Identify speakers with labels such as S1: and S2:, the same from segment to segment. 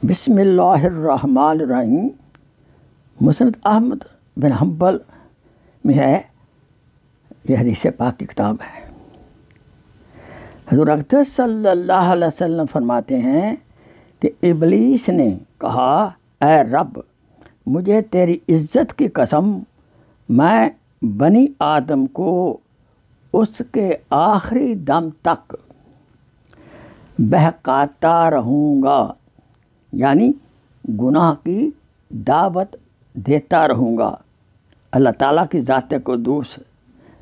S1: بسم اللہ الرحمن الرحیم۔ مسند احمد بن حنبل میں ہے، یہ حدیث پاک کی کتاب ہے۔ حضور اقدس صلی اللہ علیہ وسلم فرماتے ہیں کہ ابلیس نے کہا، اے رب، مجھے تیری عزت کی قسم، میں بنی آدم کو اس کے آخری دم تک بہکاتا رہوں گا، یعنی گناہ کی دعوت دیتا رہوں گا۔ اللہ تعالیٰ کی ذات قدوس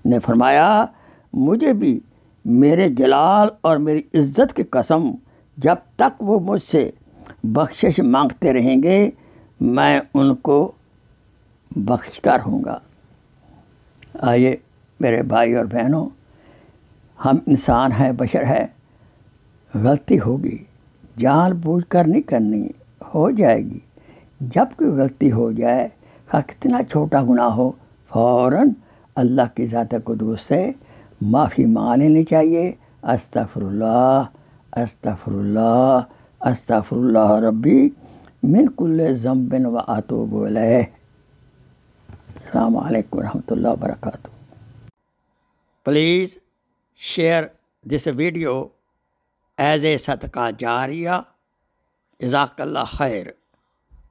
S1: نے فرمایا، مجھے بھی میرے جلال اور میری عزت کی قسم، جب تک وہ مجھ سے بخشش مانگتے رہیں گے میں ان کو بخشتا رہوں گا۔ آئیے میرے بھائی اور بہنوں، ہم انسان ہیں، بشر ہے، غلطی ہوگی، جان بوجھ کر نہیں کرنی، ہو جائے گی۔ جب کوئی غلطی ہو جائے، خواہ کتنا چھوٹا گناہ ہو، فوراً اللہ کی ذات قدوس سے معافی مانگ لینی چاہیے۔ استغفر اللہ، استغفر اللہ، استغفر اللہ ربی من کل ذنب و اتوب الیہ۔ السلام علیکم ورحمۃ اللہ وبرکاتہ۔
S2: Please share this video as a صدقہ جاریہ۔ جزاک اللہ خیر۔